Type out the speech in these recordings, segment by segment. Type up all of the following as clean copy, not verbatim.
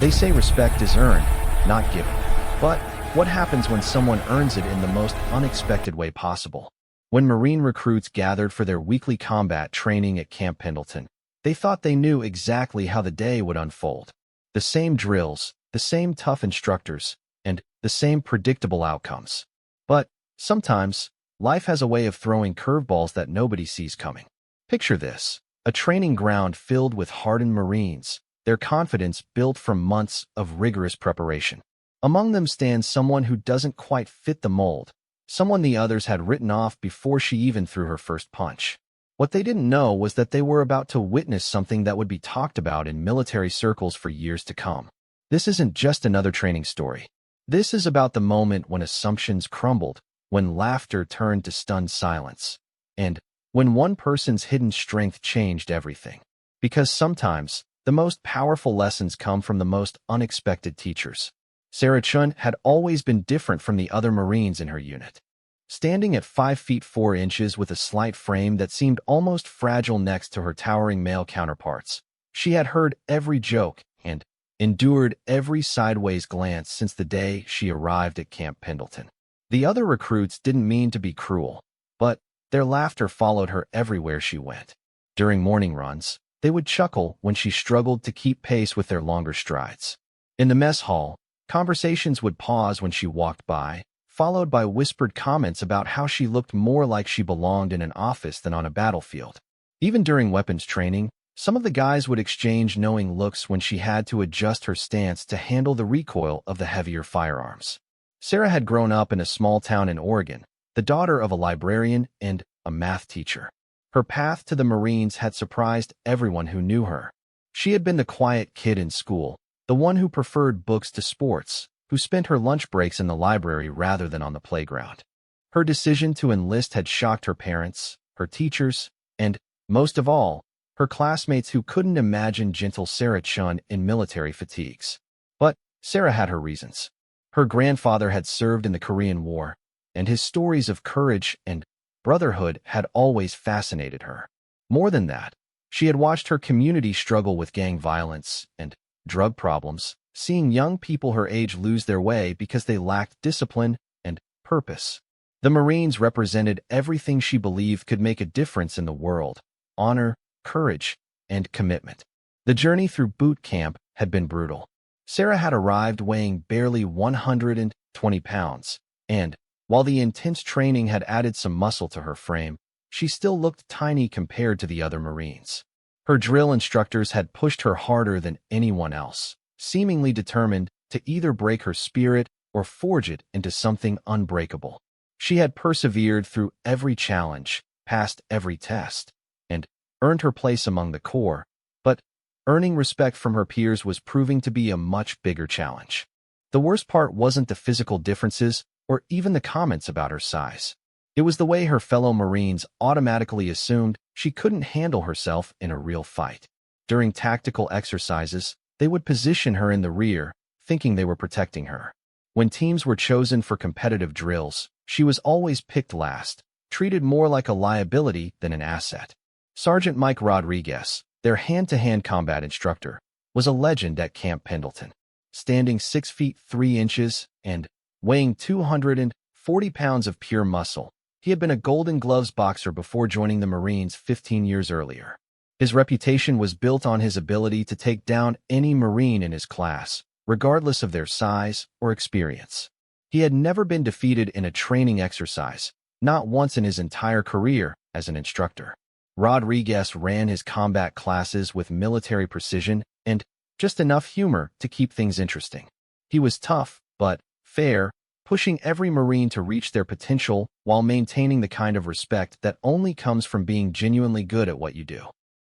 They say respect is earned, not given. But what happens when someone earns it in the most unexpected way possible? When Marine recruits gathered for their weekly combat training at Camp Pendleton, they thought they knew exactly how the day would unfold. The same drills, the same tough instructors, and the same predictable outcomes. But sometimes, life has a way of throwing curveballs that nobody sees coming. Picture this: a training ground filled with hardened Marines, their confidence built from months of rigorous preparation. Among them stands someone who doesn't quite fit the mold, someone the others had written off before she even threw her first punch. What they didn't know was that they were about to witness something that would be talked about in military circles for years to come. This isn't just another training story. This is about the moment when assumptions crumbled, when laughter turned to stunned silence, and when one person's hidden strength changed everything. Because sometimes, the most powerful lessons come from the most unexpected teachers. Sarah Chun had always been different from the other Marines in her unit. Standing at 5 feet 4 inches with a slight frame that seemed almost fragile next to her towering male counterparts, she had heard every joke and endured every sideways glance since the day she arrived at Camp Pendleton. The other recruits didn't mean to be cruel, but their laughter followed her everywhere she went. During morning runs, they would chuckle when she struggled to keep pace with their longer strides. In the mess hall, conversations would pause when she walked by, followed by whispered comments about how she looked more like she belonged in an office than on a battlefield. Even during weapons training, some of the guys would exchange knowing looks when she had to adjust her stance to handle the recoil of the heavier firearms. Sarah had grown up in a small town in Oregon, the daughter of a librarian and a math teacher. Her path to the Marines had surprised everyone who knew her. She had been the quiet kid in school, the one who preferred books to sports, who spent her lunch breaks in the library rather than on the playground. Her decision to enlist had shocked her parents, her teachers, and, most of all, her classmates who couldn't imagine gentle Sarah Chun in military fatigues. But Sarah had her reasons. Her grandfather had served in the Korean War, and his stories of courage and brotherhood had always fascinated her. More than that, she had watched her community struggle with gang violence and drug problems, seeing young people her age lose their way because they lacked discipline and purpose. The Marines represented everything she believed could make a difference in the world: honor, courage, and commitment. The journey through boot camp had been brutal. Sarah had arrived weighing barely 120 pounds, and, while the intense training had added some muscle to her frame, she still looked tiny compared to the other Marines. Her drill instructors had pushed her harder than anyone else, seemingly determined to either break her spirit or forge it into something unbreakable. She had persevered through every challenge, passed every test, and earned her place among the Corps, but earning respect from her peers was proving to be a much bigger challenge. The worst part wasn't the physical differences or even the comments about her size. It was the way her fellow Marines automatically assumed she couldn't handle herself in a real fight. During tactical exercises, they would position her in the rear, thinking they were protecting her. When teams were chosen for competitive drills, she was always picked last, treated more like a liability than an asset. Sergeant Mike Rodriguez, their hand-to-hand combat instructor, was a legend at Camp Pendleton. Standing 6 feet 3 inches and weighing 240 pounds of pure muscle, he had been a Golden Gloves boxer before joining the Marines 15 years earlier. His reputation was built on his ability to take down any Marine in his class, regardless of their size or experience. He had never been defeated in a training exercise, not once in his entire career as an instructor. Rodriguez ran his combat classes with military precision and just enough humor to keep things interesting. He was tough, but fair, pushing every Marine to reach their potential while maintaining the kind of respect that only comes from being genuinely good at what you do.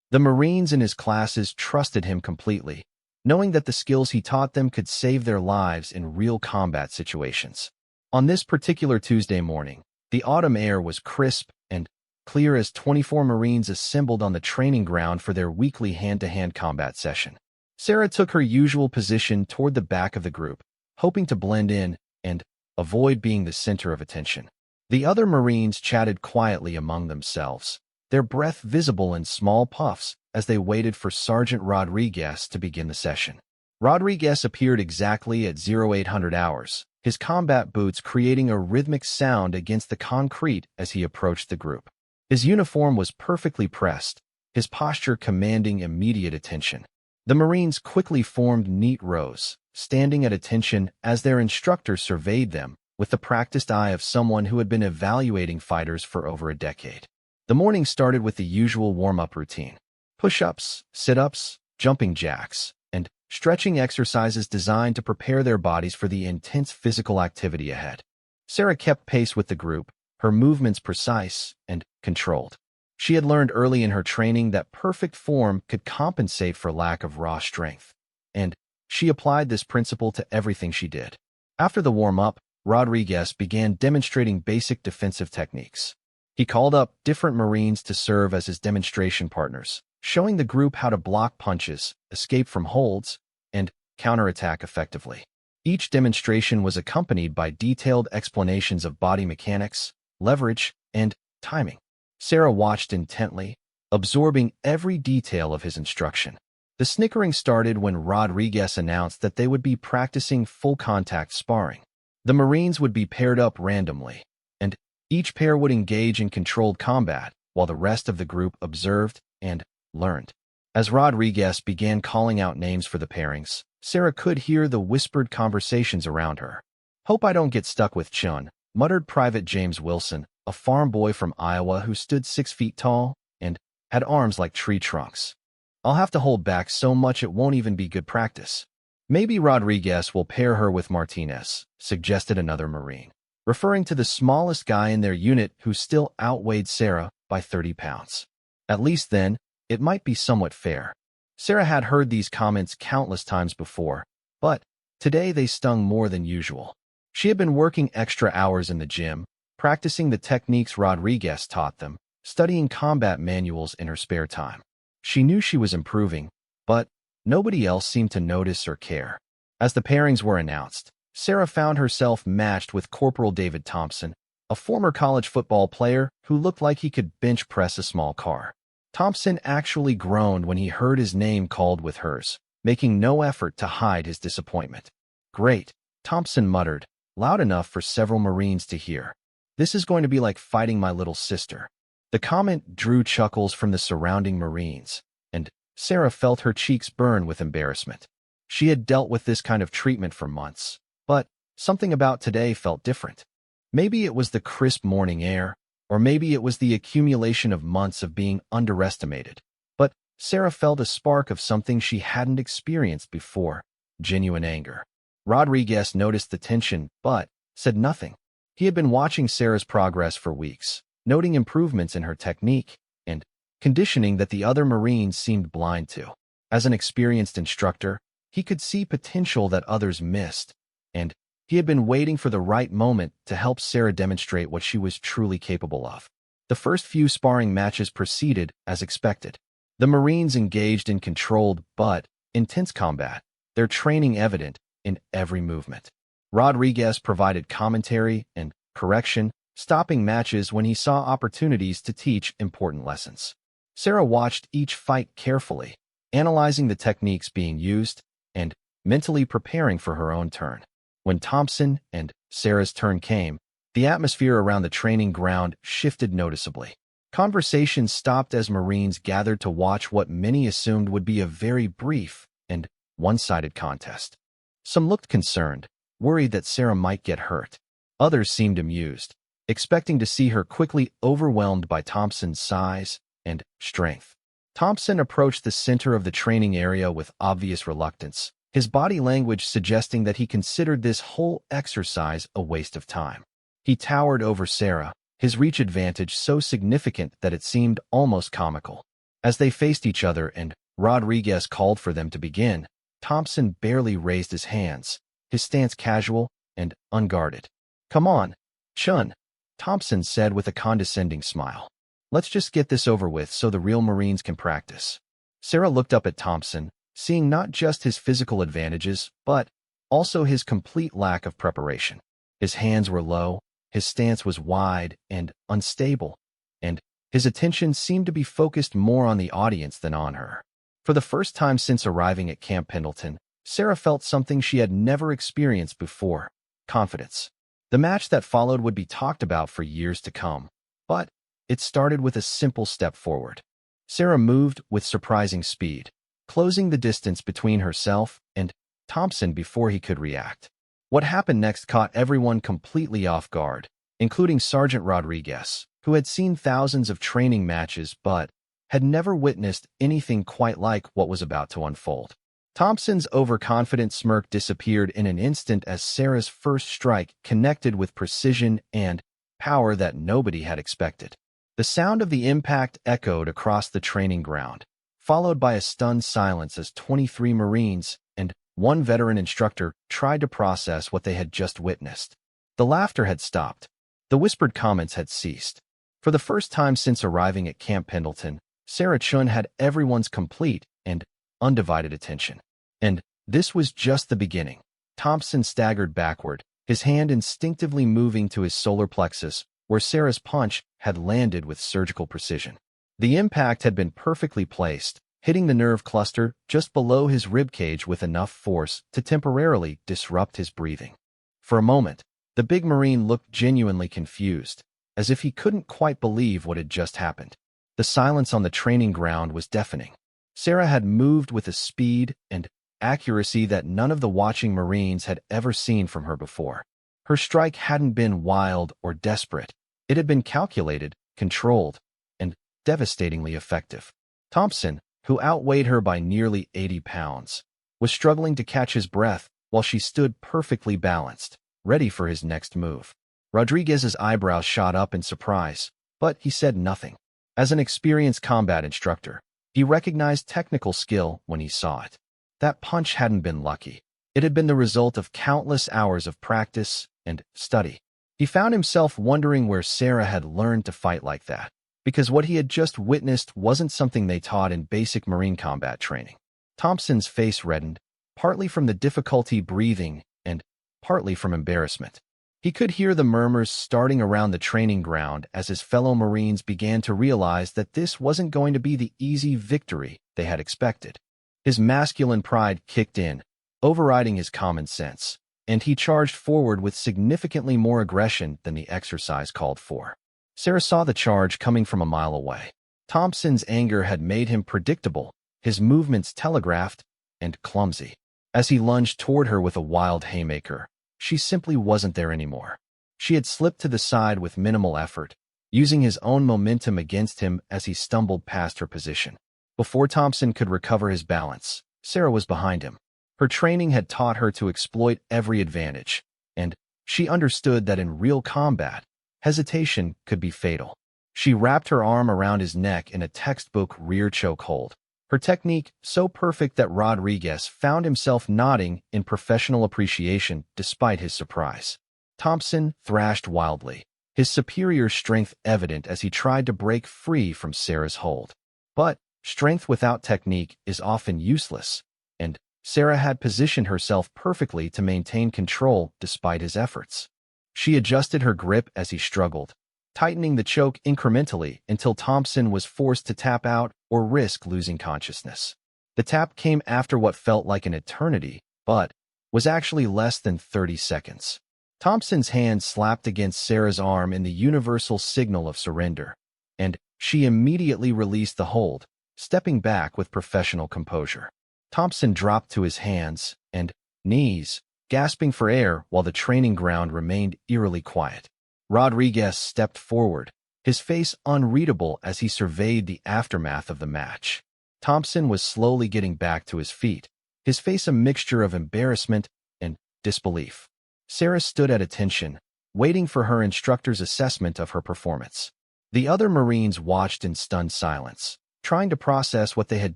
The Marines in his classes trusted him completely, knowing that the skills he taught them could save their lives in real combat situations. On this particular Tuesday morning, the autumn air was crisp and clear as 24 Marines assembled on the training ground for their weekly hand-to-hand combat session. Sarah took her usual position toward the back of the group, hoping to blend in and avoid being the center of attention. The other Marines chatted quietly among themselves, their breath visible in small puffs as they waited for Sergeant Rodriguez to begin the session. Rodriguez appeared exactly at 0800 hours, his combat boots creating a rhythmic sound against the concrete as he approached the group. His uniform was perfectly pressed, his posture commanding immediate attention. The Marines quickly formed neat rows, standing at attention as their instructor surveyed them with the practiced eye of someone who had been evaluating fighters for over a decade. The morning started with the usual warm-up routine: push-ups, sit-ups, jumping jacks, and stretching exercises designed to prepare their bodies for the intense physical activity ahead. Sarah kept pace with the group, her movements precise and controlled. She had learned early in her training that perfect form could compensate for lack of raw strength, and she applied this principle to everything she did. After the warm-up, Rodriguez began demonstrating basic defensive techniques. He called up different Marines to serve as his demonstration partners, showing the group how to block punches, escape from holds, and counterattack effectively. Each demonstration was accompanied by detailed explanations of body mechanics, leverage, and timing. Sarah watched intently, absorbing every detail of his instruction. The snickering started when Rodriguez announced that they would be practicing full-contact sparring. The Marines would be paired up randomly, and each pair would engage in controlled combat while the rest of the group observed and learned. As Rodriguez began calling out names for the pairings, Sarah could hear the whispered conversations around her. "Hope I don't get stuck with Chun," muttered Private James Wilson, a farm boy from Iowa who stood 6 feet tall and had arms like tree trunks. "I'll have to hold back so much it won't even be good practice." "Maybe Rodriguez will pair her with Martinez," suggested another Marine, referring to the smallest guy in their unit who still outweighed Sarah by 30 pounds. At least then, it might be somewhat fair. Sarah had heard these comments countless times before, but today they stung more than usual. She had been working extra hours in the gym, practicing the techniques Rodriguez taught them, studying combat manuals in her spare time. She knew she was improving, but nobody else seemed to notice or care. As the pairings were announced, Sarah found herself matched with Corporal David Thompson, a former college football player who looked like he could bench press a small car. Thompson actually groaned when he heard his name called with hers, making no effort to hide his disappointment. "Great," Thompson muttered, loud enough for several Marines to hear. "This is going to be like fighting my little sister." The comment drew chuckles from the surrounding Marines, and Sarah felt her cheeks burn with embarrassment. She had dealt with this kind of treatment for months, but something about today felt different. Maybe it was the crisp morning air, or maybe it was the accumulation of months of being underestimated. But Sarah felt a spark of something she hadn't experienced before: genuine anger. Rodriguez noticed the tension, but said nothing. He had been watching Sarah's progress for weeks, noting improvements in her technique and conditioning that the other Marines seemed blind to. As an experienced instructor, he could see potential that others missed, and he had been waiting for the right moment to help Sarah demonstrate what she was truly capable of. The first few sparring matches proceeded as expected. The Marines engaged in controlled but intense combat, their training evident in every movement. Rodriguez provided commentary and correction, stopping matches when he saw opportunities to teach important lessons. Sarah watched each fight carefully, analyzing the techniques being used and mentally preparing for her own turn. When Thompson and Sarah's turn came, the atmosphere around the training ground shifted noticeably. Conversations stopped as Marines gathered to watch what many assumed would be a very brief and one-sided contest. Some looked concerned, worried that Sarah might get hurt. Others seemed amused, expecting to see her quickly overwhelmed by Thompson's size and strength. Thompson approached the center of the training area with obvious reluctance, his body language suggesting that he considered this whole exercise a waste of time. He towered over Sarah, his reach advantage so significant that it seemed almost comical. As they faced each other and Rodriguez called for them to begin, Thompson barely raised his hands, his stance casual and unguarded. "Come on, Chun," Thompson said with a condescending smile. "Let's just get this over with so the real Marines can practice." Sarah looked up at Thompson, seeing not just his physical advantages, but also his complete lack of preparation. His hands were low, his stance was wide and unstable, and his attention seemed to be focused more on the audience than on her. For the first time since arriving at Camp Pendleton, Sarah felt something she had never experienced before: confidence. The match that followed would be talked about for years to come, but it started with a simple step forward. Sarah moved with surprising speed, closing the distance between herself and Thompson before he could react. What happened next caught everyone completely off guard, including Sergeant Rodriguez, who had seen thousands of training matches but had never witnessed anything quite like what was about to unfold. Thompson's overconfident smirk disappeared in an instant as Sarah's first strike connected with precision and power that nobody had expected. The sound of the impact echoed across the training ground, followed by a stunned silence as 23 Marines and one veteran instructor tried to process what they had just witnessed. The laughter had stopped. The whispered comments had ceased. For the first time since arriving at Camp Pendleton, Sarah Chun had everyone's complete and undivided attention. And this was just the beginning. Thompson staggered backward, his hand instinctively moving to his solar plexus, where Sarah's punch had landed with surgical precision. The impact had been perfectly placed, hitting the nerve cluster just below his ribcage with enough force to temporarily disrupt his breathing. For a moment, the big Marine looked genuinely confused, as if he couldn't quite believe what had just happened. The silence on the training ground was deafening. Sarah had moved with a speed and accuracy that none of the watching Marines had ever seen from her before. Her strike hadn't been wild or desperate. It had been calculated, controlled, and devastatingly effective. Thompson, who outweighed her by nearly 80 pounds, was struggling to catch his breath while she stood perfectly balanced, ready for his next move. Rodriguez's eyebrows shot up in surprise, but he said nothing. As an experienced combat instructor, he recognized technical skill when he saw it. That punch hadn't been lucky. It had been the result of countless hours of practice and study. He found himself wondering where Sarah had learned to fight like that, because what he had just witnessed wasn't something they taught in basic Marine combat training. Thompson's face reddened, partly from the difficulty breathing and partly from embarrassment. He could hear the murmurs starting around the training ground as his fellow Marines began to realize that this wasn't going to be the easy victory they had expected. His masculine pride kicked in, overriding his common sense, and he charged forward with significantly more aggression than the exercise called for. Sarah saw the charge coming from a mile away. Thompson's anger had made him predictable, his movements telegraphed, and clumsy. As he lunged toward her with a wild haymaker, she simply wasn't there anymore. She had slipped to the side with minimal effort, using his own momentum against him as he stumbled past her position. Before Thompson could recover his balance, Sarah was behind him. Her training had taught her to exploit every advantage, and she understood that in real combat, hesitation could be fatal. She wrapped her arm around his neck in a textbook rear choke hold, her technique so perfect that Rodriguez found himself nodding in professional appreciation despite his surprise. Thompson thrashed wildly, his superior strength evident as he tried to break free from Sarah's hold. But strength without technique is often useless, and Sarah had positioned herself perfectly to maintain control despite his efforts. She adjusted her grip as he struggled, tightening the choke incrementally until Thompson was forced to tap out or risk losing consciousness. The tap came after what felt like an eternity, but was actually less than 30 seconds. Thompson's hand slapped against Sarah's arm in the universal signal of surrender, and she immediately released the hold, stepping back with professional composure. Thompson dropped to his hands and knees, gasping for air while the training ground remained eerily quiet. Rodriguez stepped forward, his face unreadable as he surveyed the aftermath of the match. Thompson was slowly getting back to his feet, his face a mixture of embarrassment and disbelief. Sarah stood at attention, waiting for her instructor's assessment of her performance. The other Marines watched in stunned silence, trying to process what they had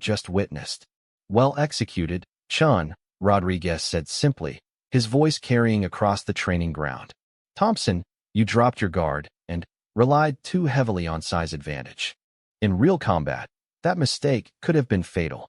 just witnessed. "Well executed, Chun," Rodriguez said simply, his voice carrying across the training ground. "Thompson, you dropped your guard and relied too heavily on size advantage. In real combat, that mistake could have been fatal."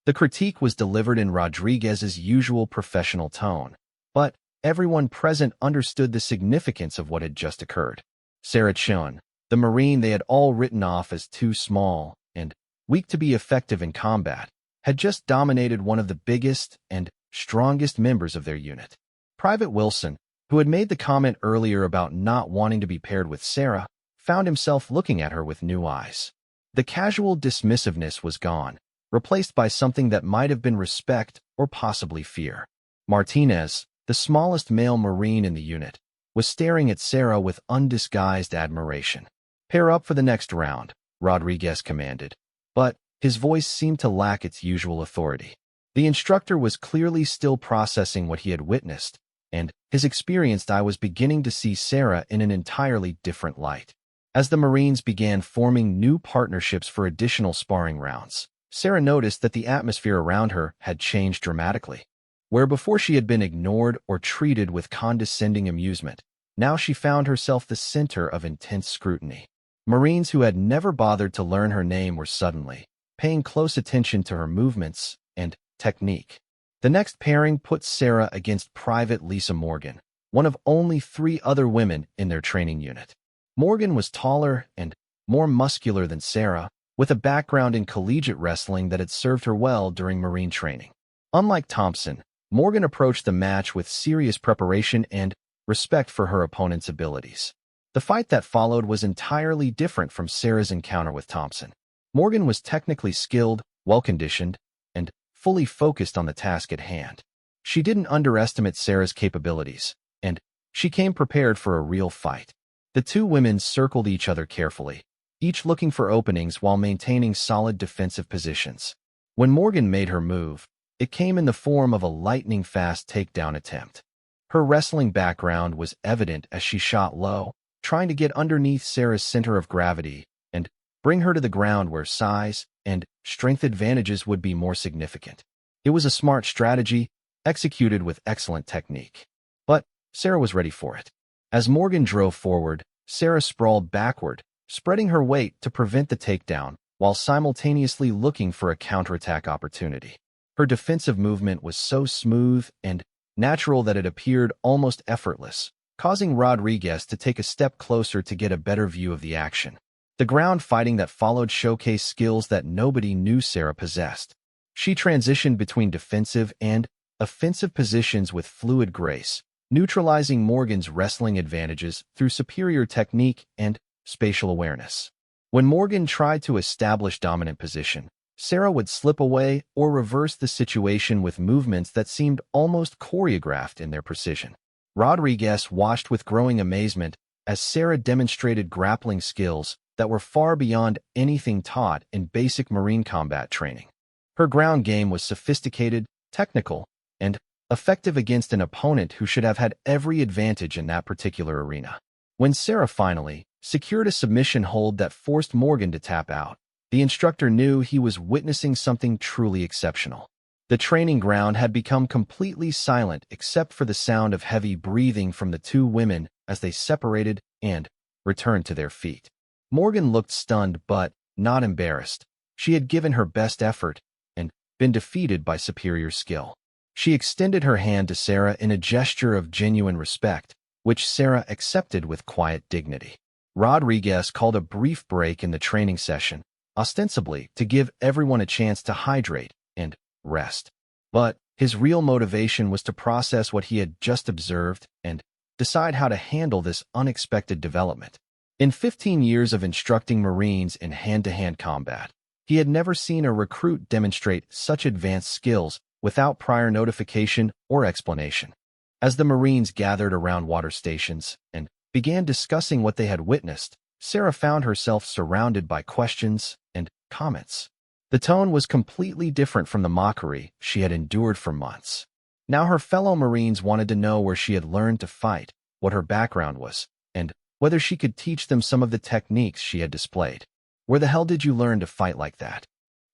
The critique was delivered in Rodriguez's usual professional tone, but everyone present understood the significance of what had just occurred. Sarah Chun, the Marine they had all written off as too small and weak to be effective in combat, had just dominated one of the biggest and strongest members of their unit. Private Wilson, who had made the comment earlier about not wanting to be paired with Sarah, found himself looking at her with new eyes. The casual dismissiveness was gone, replaced by something that might have been respect or possibly fear. Martinez, the smallest male Marine in the unit, was staring at Sarah with undisguised admiration. "Pair up for the next round," Rodriguez commanded, but his voice seemed to lack its usual authority. The instructor was clearly still processing what he had witnessed, and his experienced eye was beginning to see Sarah in an entirely different light. As the Marines began forming new partnerships for additional sparring rounds, Sarah noticed that the atmosphere around her had changed dramatically. Where before she had been ignored or treated with condescending amusement, now she found herself the center of intense scrutiny. Marines who had never bothered to learn her name were suddenly paying close attention to her movements and technique. The next pairing put Sarah against Private Lisa Morgan, one of only 3 other women in their training unit. Morgan was taller and more muscular than Sarah, with a background in collegiate wrestling that had served her well during Marine training. Unlike Thompson, Morgan approached the match with serious preparation and respect for her opponent's abilities. The fight that followed was entirely different from Sarah's encounter with Thompson. Morgan was technically skilled, well-conditioned, and fully focused on the task at hand. She didn't underestimate Sarah's capabilities, and she came prepared for a real fight. The 2 women circled each other carefully, each looking for openings while maintaining solid defensive positions. When Morgan made her move, it came in the form of a lightning-fast takedown attempt. Her wrestling background was evident as she shot low, trying to get underneath Sarah's center of gravity and bring her to the ground where size and strength advantages would be more significant. It was a smart strategy, executed with excellent technique. But Sarah was ready for it. As Morgan drove forward, Sarah sprawled backward, spreading her weight to prevent the takedown, while simultaneously looking for a counterattack opportunity. Her defensive movement was so smooth and natural that it appeared almost effortless, causing Rodriguez to take a step closer to get a better view of the action. The ground fighting that followed showcased skills that nobody knew Sarah possessed. She transitioned between defensive and offensive positions with fluid grace, neutralizing Morgan's wrestling advantages through superior technique and spatial awareness. When Morgan tried to establish dominant position, Sarah would slip away or reverse the situation with movements that seemed almost choreographed in their precision. Rodriguez watched with growing amazement as Sarah demonstrated grappling skills that were far beyond anything taught in basic Marine combat training. Her ground game was sophisticated, technical, and effective against an opponent who should have had every advantage in that particular arena. When Sarah finally secured a submission hold that forced Morgan to tap out, the instructor knew he was witnessing something truly exceptional. The training ground had become completely silent except for the sound of heavy breathing from the 2 women as they separated and returned to their feet. Morgan looked stunned but not embarrassed. She had given her best effort and been defeated by superior skill. She extended her hand to Sarah in a gesture of genuine respect, which Sarah accepted with quiet dignity. Rodriguez called a brief break in the training session, ostensibly to give everyone a chance to hydrate and rest. But his real motivation was to process what he had just observed and decide how to handle this unexpected development. In 15 years of instructing Marines in hand-to-hand combat, he had never seen a recruit demonstrate such advanced skills without prior notification or explanation. As the Marines gathered around water stations and began discussing what they had witnessed, Sarah found herself surrounded by questions and comments. The tone was completely different from the mockery she had endured for months. Now her fellow Marines wanted to know where she had learned to fight, what her background was, and whether she could teach them some of the techniques she had displayed. "Where the hell did you learn to fight like that?"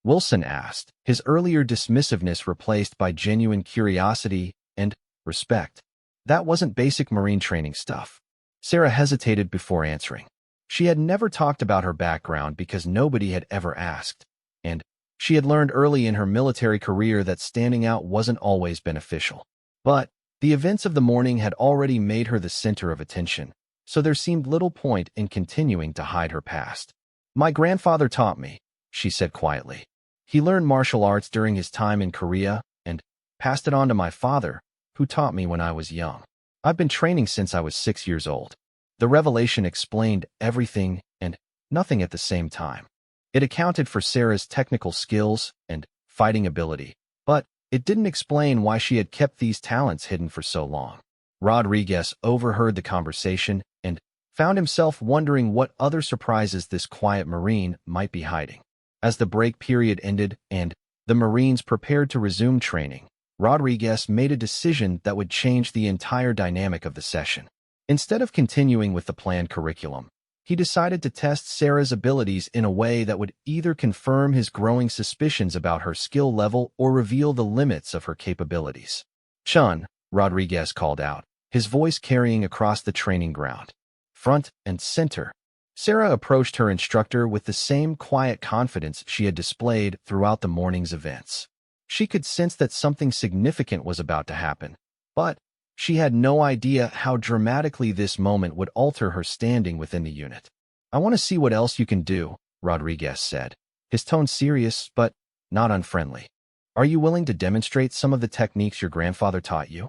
Wilson asked, his earlier dismissiveness replaced by genuine curiosity and respect. That wasn't basic Marine training stuff. Sarah hesitated before answering. She had never talked about her background because nobody had ever asked, and she had learned early in her military career that standing out wasn't always beneficial. But the events of the morning had already made her the center of attention, so there seemed little point in continuing to hide her past. "My grandfather taught me," she said quietly. "He learned martial arts during his time in Korea, and Passed it on to my father, who taught me when I was young. I've been training since I was 6 years old. The revelation explained everything and nothing at the same time. It accounted for Sarah's technical skills and fighting ability, but it didn't explain why she had kept these talents hidden for so long. Rodriguez overheard the conversation and found himself wondering what other surprises this quiet Marine might be hiding. As the break period ended and the Marines prepared to resume training, Rodriguez made a decision that would change the entire dynamic of the session. Instead of continuing with the planned curriculum, he decided to test Sarah's abilities in a way that would either confirm his growing suspicions about her skill level or reveal the limits of her capabilities. "Chun," Rodriguez called out, his voice carrying across the training ground. Front and center. Sarah approached her instructor with the same quiet confidence she had displayed throughout the morning's events. She could sense that something significant was about to happen, but she had no idea how dramatically this moment would alter her standing within the unit. "I want to see what else you can do," Rodriguez said, his tone serious but not unfriendly. "Are you willing to demonstrate some of the techniques your grandfather taught you?"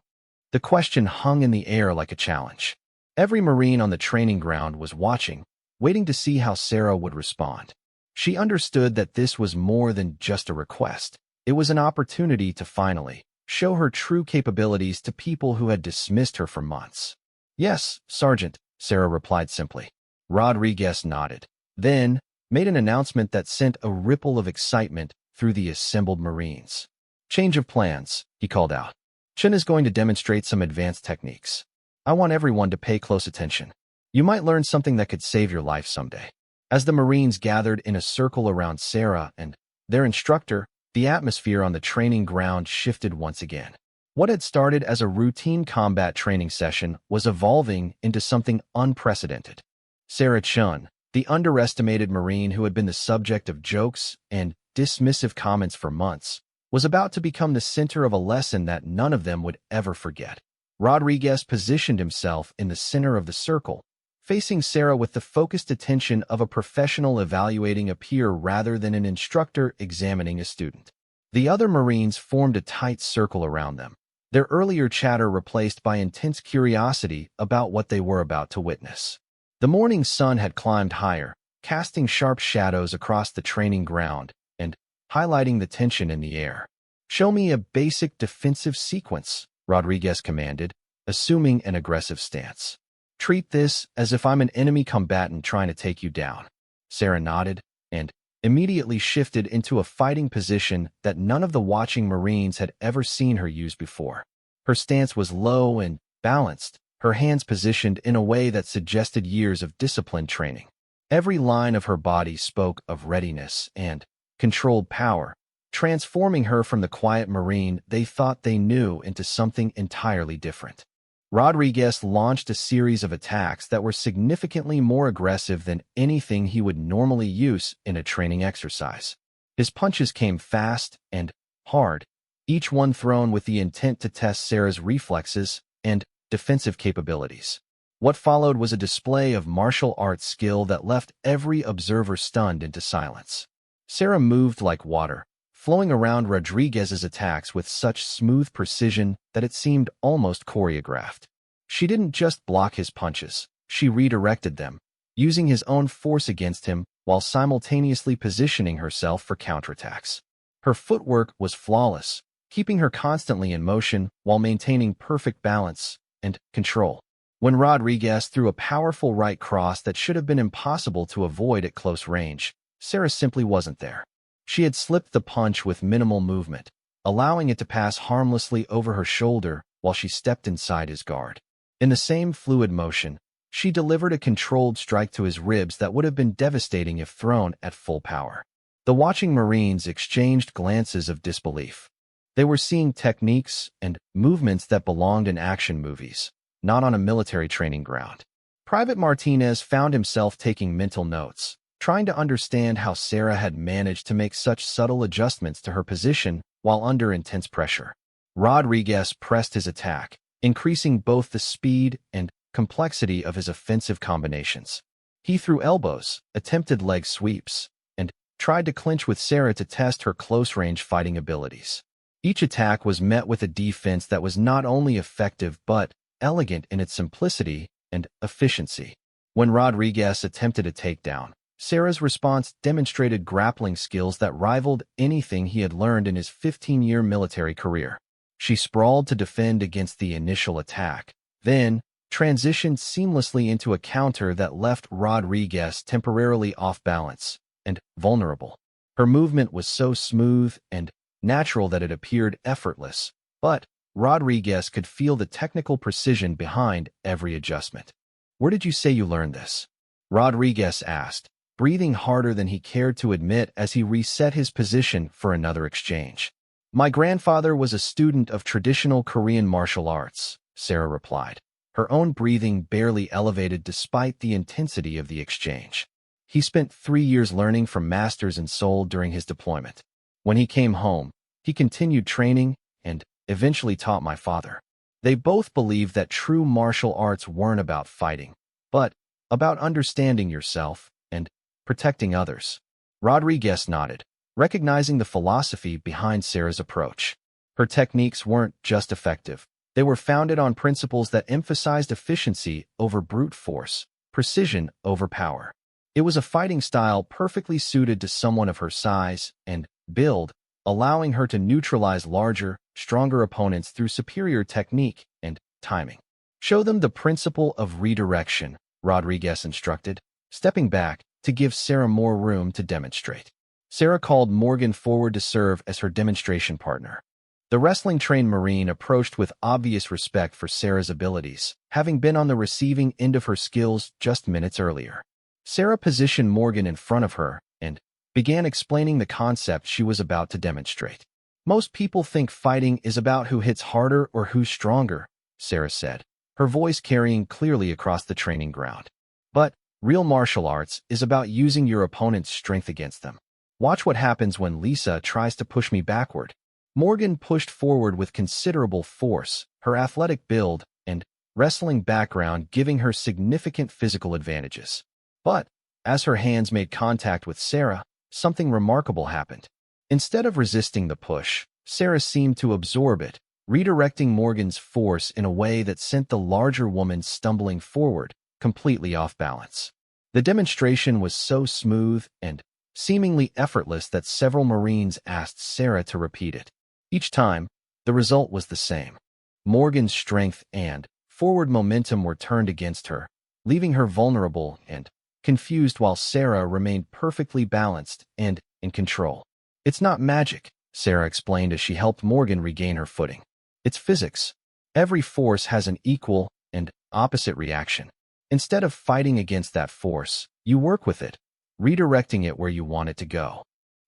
The question hung in the air like a challenge. Every Marine on the training ground was watching, waiting to see how Sarah would respond. She understood that this was more than just a request. It was an opportunity to finally show her true capabilities to people who had dismissed her for months. "Yes, Sergeant," Sarah replied simply. Rodriguez nodded, then made an announcement that sent a ripple of excitement through the assembled Marines. "Change of plans," he called out. "Chun is going to demonstrate some advanced techniques. I want everyone to pay close attention. You might learn something that could save your life someday." As the Marines gathered in a circle around Sarah and their instructor, the atmosphere on the training ground shifted once again. What had started as a routine combat training session was evolving into something unprecedented. Sarah Chun, the underestimated Marine who had been the subject of jokes and dismissive comments for months, was about to become the center of a lesson that none of them would ever forget. Rodriguez positioned himself in the center of the circle, facing Sarah with the focused attention of a professional evaluating a peer rather than an instructor examining a student. The other Marines formed a tight circle around them, their earlier chatter replaced by intense curiosity about what they were about to witness. The morning sun had climbed higher, casting sharp shadows across the training ground and highlighting the tension in the air. "Show me a basic defensive sequence," Rodriguez commanded, assuming an aggressive stance. "Treat this as if I'm an enemy combatant trying to take you down." Sarah nodded and immediately shifted into a fighting position that none of the watching Marines had ever seen her use before. Her stance was low and balanced, her hands positioned in a way that suggested years of disciplined training. Every line of her body spoke of readiness and controlled power, transforming her from the quiet Marine they thought they knew into something entirely different. Rodriguez launched a series of attacks that were significantly more aggressive than anything he would normally use in a training exercise. His punches came fast and hard, each one thrown with the intent to test Sarah's reflexes and defensive capabilities. What followed was a display of martial arts skill that left every observer stunned into silence. Sarah moved like water, flowing around Rodriguez's attacks with such smooth precision that it seemed almost choreographed. She didn't just block his punches, she redirected them, using his own force against him while simultaneously positioning herself for counterattacks. Her footwork was flawless, keeping her constantly in motion while maintaining perfect balance and control. When Rodriguez threw a powerful right cross that should have been impossible to avoid at close range, Sarah simply wasn't there. She had slipped the punch with minimal movement, allowing it to pass harmlessly over her shoulder while she stepped inside his guard. In the same fluid motion, she delivered a controlled strike to his ribs that would have been devastating if thrown at full power. The watching Marines exchanged glances of disbelief. They were seeing techniques and movements that belonged in action movies, not on a military training ground. Private Martinez found himself taking mental notes, trying to understand how Sarah had managed to make such subtle adjustments to her position while under intense pressure. Rodriguez pressed his attack, increasing both the speed and complexity of his offensive combinations. He threw elbows, attempted leg sweeps, and tried to clinch with Sarah to test her close-range fighting abilities. Each attack was met with a defense that was not only effective but elegant in its simplicity and efficiency. When Rodriguez attempted a takedown, Serra's response demonstrated grappling skills that rivaled anything he had learned in his 15-year military career. She sprawled to defend against the initial attack, then transitioned seamlessly into a counter that left Rodriguez temporarily off balance and vulnerable. Her movement was so smooth and natural that it appeared effortless, but Rodriguez could feel the technical precision behind every adjustment. "Where did you say you learned this?" Rodriguez asked, breathing harder than he cared to admit as he reset his position for another exchange. "My grandfather was a student of traditional Korean martial arts," Serra replied, her own breathing barely elevated despite the intensity of the exchange. "He spent 3 years learning from masters in Seoul during his deployment. When he came home, he continued training and eventually taught my father." They both believed that true martial arts weren't about fighting, but about understanding yourself and protecting others. Rodriguez nodded, recognizing the philosophy behind Serra's approach. Her techniques weren't just effective. They were founded on principles that emphasized efficiency over brute force, precision over power. It was a fighting style perfectly suited to someone of her size and build, allowing her to neutralize larger, stronger opponents through superior technique and timing. "Show them the principle of redirection," Rodriguez instructed, stepping back to give Serra more room to demonstrate. Serra called Morgan forward to serve as her demonstration partner. The wrestling-trained Marine approached with obvious respect for Serra's abilities, having been on the receiving end of her skills just minutes earlier. Serra positioned Morgan in front of her and began explaining the concept she was about to demonstrate. "Most people think fighting is about who hits harder or who's stronger," Serra said, her voice carrying clearly across the training ground. "But real martial arts is about using your opponent's strength against them. Watch what happens when Lisa tries to push me backward." Morgan pushed forward with considerable force, her athletic build and wrestling background giving her significant physical advantages. But as her hands made contact with Serra, something remarkable happened. Instead of resisting the push, Serra seemed to absorb it, redirecting Morgan's force in a way that sent the larger woman stumbling forward, completely off balance. The demonstration was so smooth and seemingly effortless that several Marines asked Serra to repeat it. Each time, the result was the same. Morgan's strength and forward momentum were turned against her, leaving her vulnerable and confused while Serra remained perfectly balanced and in control. "It's not magic," Serra explained as she helped Morgan regain her footing. "It's physics. Every force has an equal and opposite reaction. Instead of fighting against that force, you work with it, redirecting it where you want it to go."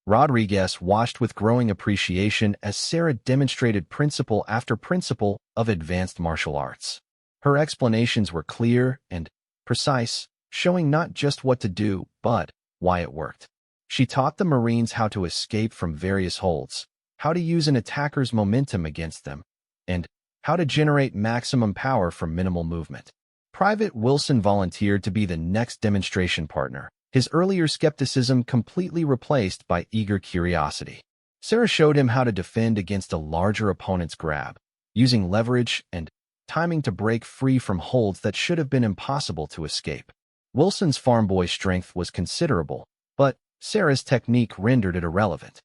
Rodriguez watched with growing appreciation as Serra demonstrated principle after principle of advanced martial arts. Her explanations were clear and precise, showing not just what to do, but why it worked. She taught the Marines how to escape from various holds, how to use an attacker's momentum against them, and how to generate maximum power from minimal movement. Private Wilson volunteered to be the next demonstration partner, his earlier skepticism completely replaced by eager curiosity. Serra showed him how to defend against a larger opponent's grab, using leverage and timing to break free from holds that should have been impossible to escape. Wilson's farm boy strength was considerable, but Serra's technique rendered it irrelevant.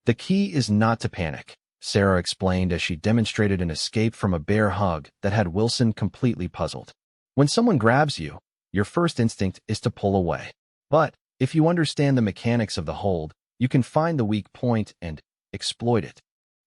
"The key is not to panic," Serra explained as she demonstrated an escape from a bear hug that had Wilson completely puzzled. "When someone grabs you, your first instinct is to pull away. But if you understand the mechanics of the hold, you can find the weak point and exploit it."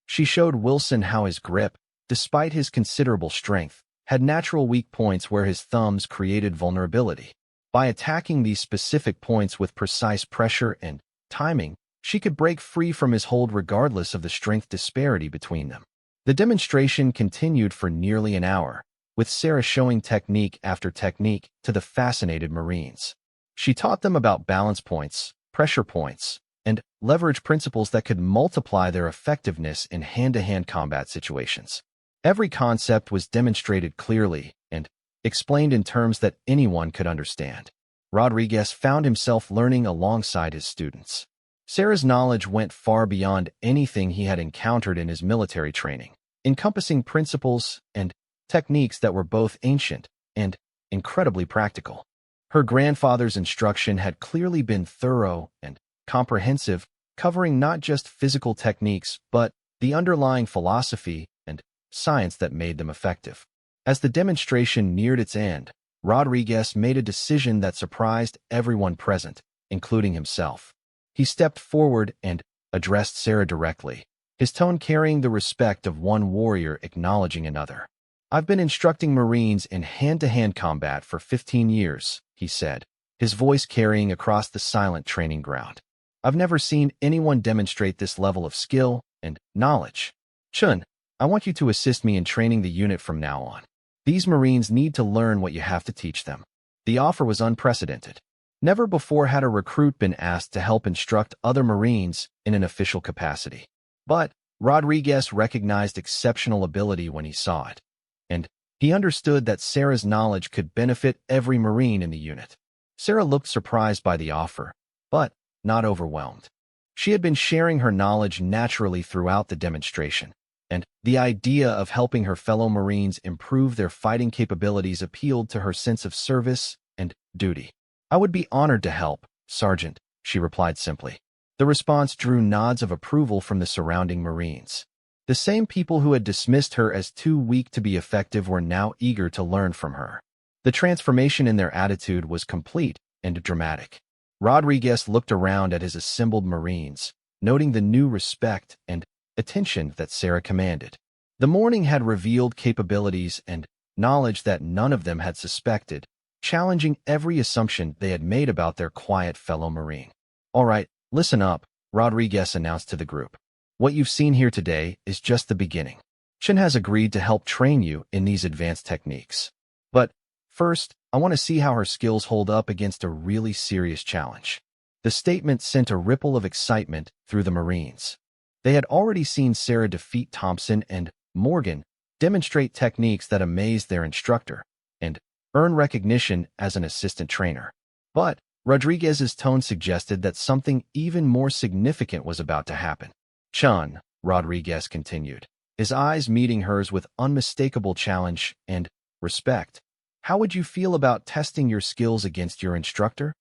She showed Wilson how his grip, despite his considerable strength, had natural weak points where his thumbs created vulnerability. By attacking these specific points with precise pressure and timing, she could break free from his hold regardless of the strength disparity between them. The demonstration continued for nearly an hour, with Serra showing technique after technique to the fascinated Marines. She taught them about balance points, pressure points, and leverage principles that could multiply their effectiveness in hand-to-hand combat situations. Every concept was demonstrated clearly and explained in terms that anyone could understand. Rodriguez found himself learning alongside his students. Sarah's knowledge went far beyond anything he had encountered in his military training, encompassing principles and techniques that were both ancient and incredibly practical. Her grandfather's instruction had clearly been thorough and comprehensive, covering not just physical techniques, but the underlying philosophy and science that made them effective. As the demonstration neared its end, Rodriguez made a decision that surprised everyone present, including himself. He stepped forward and addressed Sarah directly, his tone carrying the respect of one warrior acknowledging another. "I've been instructing Marines in hand-to-hand combat for 15 years, he said, his voice carrying across the silent training ground. "I've never seen anyone demonstrate this level of skill and knowledge. Chun, I want you to assist me in training the unit from now on. These Marines need to learn what you have to teach them." The offer was unprecedented. Never before had a recruit been asked to help instruct other Marines in an official capacity. But Rodriguez recognized exceptional ability when he saw it, and he understood that Sarah's knowledge could benefit every Marine in the unit. Sarah looked surprised by the offer, but not overwhelmed. She had been sharing her knowledge naturally throughout the demonstration, and the idea of helping her fellow Marines improve their fighting capabilities appealed to her sense of service and duty. "I would be honored to help, Sergeant," she replied simply. The response drew nods of approval from the surrounding Marines. The same people who had dismissed her as too weak to be effective were now eager to learn from her. The transformation in their attitude was complete and dramatic. Rodriguez looked around at his assembled Marines, noting the new respect and attention that Sarah commanded. The morning had revealed capabilities and knowledge that none of them had suspected, challenging every assumption they had made about their quiet fellow Marine. "All right, listen up," Rodriguez announced to the group. "What you've seen here today is just the beginning. Chen has agreed to help train you in these advanced techniques. But first, I want to see how her skills hold up against a really serious challenge." The statement sent a ripple of excitement through the Marines. They had already seen Sarah defeat Thompson and Morgan, demonstrate techniques that amazed their instructor, and earn recognition as an assistant trainer. But Rodriguez's tone suggested that something even more significant was about to happen. "Chun," Rodriguez continued, his eyes meeting hers with unmistakable challenge and respect, "how would you feel about testing your skills against your instructor?"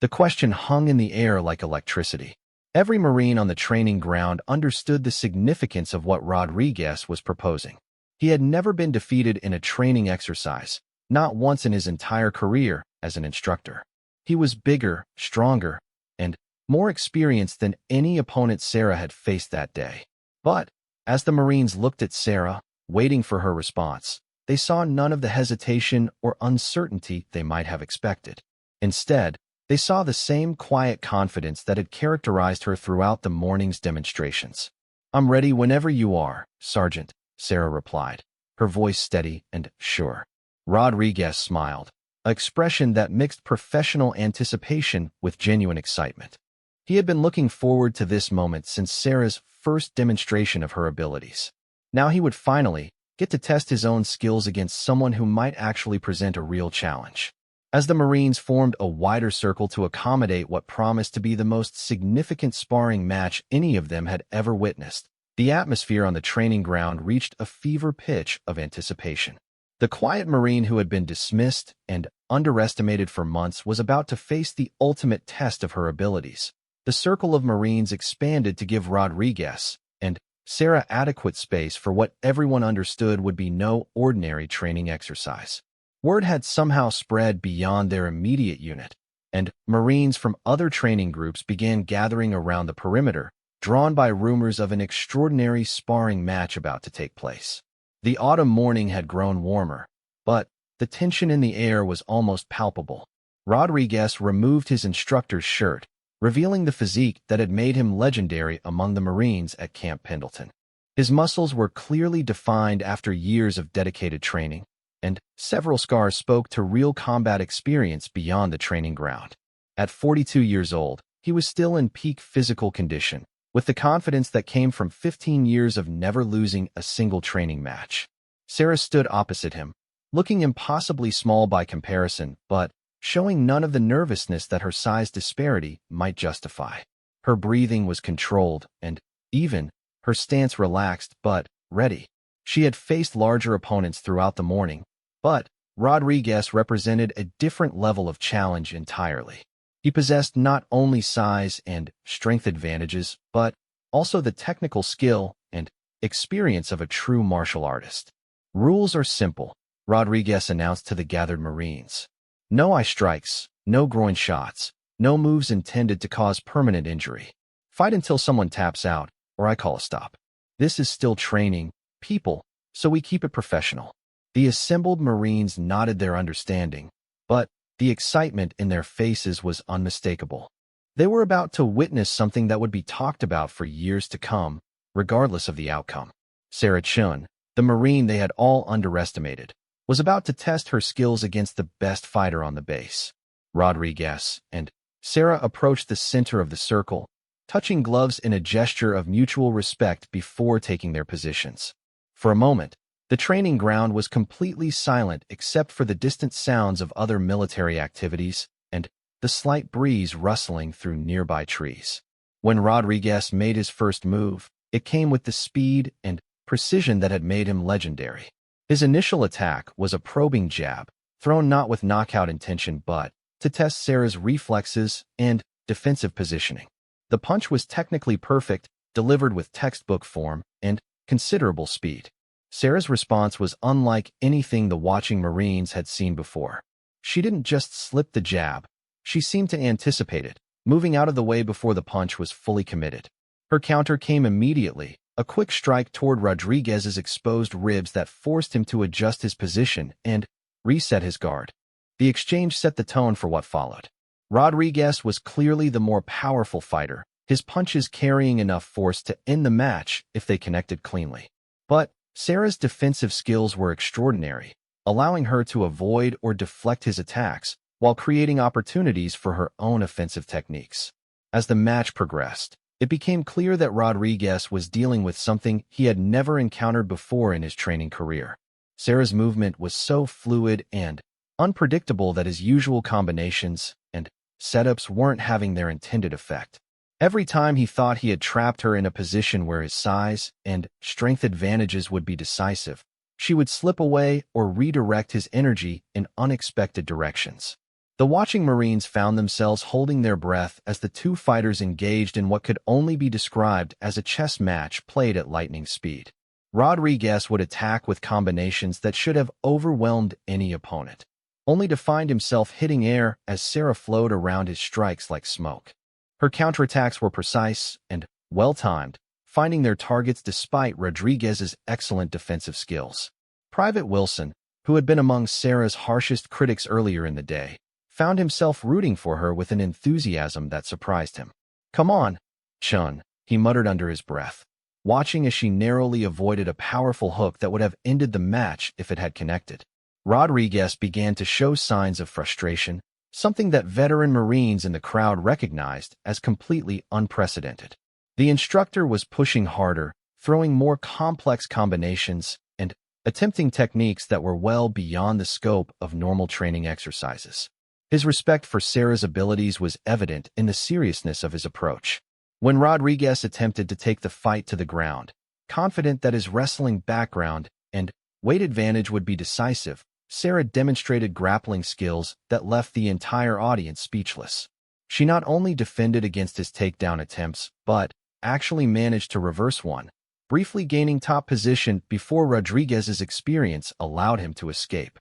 The question hung in the air like electricity. Every Marine on the training ground understood the significance of what Rodriguez was proposing. He had never been defeated in a training exercise, not once in his entire career as an instructor. He was bigger, stronger, and more experienced than any opponent Sarah had faced that day. But as the Marines looked at Sarah, waiting for her response, they saw none of the hesitation or uncertainty they might have expected. Instead, they saw the same quiet confidence that had characterized her throughout the morning's demonstrations. "I'm ready whenever you are, Sergeant," Sarah replied, her voice steady and sure. Rodriguez smiled, an expression that mixed professional anticipation with genuine excitement. He had been looking forward to this moment since Sarah's first demonstration of her abilities. Now he would finally get to test his own skills against someone who might actually present a real challenge. As the Marines formed a wider circle to accommodate what promised to be the most significant sparring match any of them had ever witnessed, the atmosphere on the training ground reached a fever pitch of anticipation. The quiet Marine who had been dismissed and underestimated for months was about to face the ultimate test of her abilities. The circle of Marines expanded to give Rodriguez and Sarah adequate space for what everyone understood would be no ordinary training exercise. Word had somehow spread beyond their immediate unit, and Marines from other training groups began gathering around the perimeter, drawn by rumors of an extraordinary sparring match about to take place. The autumn morning had grown warmer, but the tension in the air was almost palpable. Rodriguez removed his instructor's shirt, revealing the physique that had made him legendary among the Marines at Camp Pendleton. His muscles were clearly defined after years of dedicated training, and several scars spoke to real combat experience beyond the training ground. At 42 years old, he was still in peak physical condition, with the confidence that came from 15 years of never losing a single training match. Sarah stood opposite him, looking impossibly small by comparison, but showing none of the nervousness that her size disparity might justify. Her breathing was controlled, and even her stance relaxed but ready. She had faced larger opponents throughout the morning, but Rodriguez represented a different level of challenge entirely. He possessed not only size and strength advantages, but also the technical skill and experience of a true martial artist. Rules are simple, Rodriguez announced to the gathered Marines. No eye strikes, no groin shots, no moves intended to cause permanent injury. Fight until someone taps out, or I call a stop. This is still training, people, so we keep it professional. The assembled Marines nodded their understanding, but the excitement in their faces was unmistakable. They were about to witness something that would be talked about for years to come, regardless of the outcome. Sarah Chun, the Marine they had all underestimated, was about to test her skills against the best fighter on the base. Rodriguez and Sarah approached the center of the circle, touching gloves in a gesture of mutual respect before taking their positions. For a moment, the training ground was completely silent except for the distant sounds of other military activities and the slight breeze rustling through nearby trees. When Rodriguez made his first move, it came with the speed and precision that had made him legendary. His initial attack was a probing jab, thrown not with knockout intention but to test Sarah's reflexes and defensive positioning. The punch was technically perfect, delivered with textbook form and considerable speed. Sarah's response was unlike anything the watching Marines had seen before. She didn't just slip the jab. She seemed to anticipate it, moving out of the way before the punch was fully committed. Her counter came immediately, a quick strike toward Rodriguez's exposed ribs that forced him to adjust his position and reset his guard. The exchange set the tone for what followed. Rodriguez was clearly the more powerful fighter, his punches carrying enough force to end the match if they connected cleanly. But Sarah's defensive skills were extraordinary, allowing her to avoid or deflect his attacks while creating opportunities for her own offensive techniques. As the match progressed, it became clear that Rodriguez was dealing with something he had never encountered before in his training career. Sarah's movement was so fluid and unpredictable that his usual combinations and setups weren't having their intended effect. Every time he thought he had trapped her in a position where his size and strength advantages would be decisive, she would slip away or redirect his energy in unexpected directions. The watching Marines found themselves holding their breath as the two fighters engaged in what could only be described as a chess match played at lightning speed. Rodriguez would attack with combinations that should have overwhelmed any opponent, only to find himself hitting air as Sarah flowed around his strikes like smoke. Her counterattacks were precise and well-timed, finding their targets despite Rodriguez's excellent defensive skills. Private Wilson, who had been among Sarah's harshest critics earlier in the day, found himself rooting for her with an enthusiasm that surprised him. "Come on, Chun," he muttered under his breath, watching as she narrowly avoided a powerful hook that would have ended the match if it had connected. Rodriguez began to show signs of frustration, something that veteran Marines in the crowd recognized as completely unprecedented. The instructor was pushing harder, throwing more complex combinations, and attempting techniques that were well beyond the scope of normal training exercises. His respect for Sarah's abilities was evident in the seriousness of his approach. When Rodriguez attempted to take the fight to the ground, confident that his wrestling background and weight advantage would be decisive, Sarah demonstrated grappling skills that left the entire audience speechless. She not only defended against his takedown attempts, but actually managed to reverse one, briefly gaining top position before Rodriguez's experience allowed him to escape.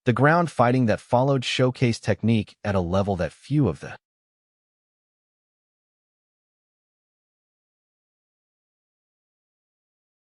The ground fighting that followed showcased technique at a level that few of the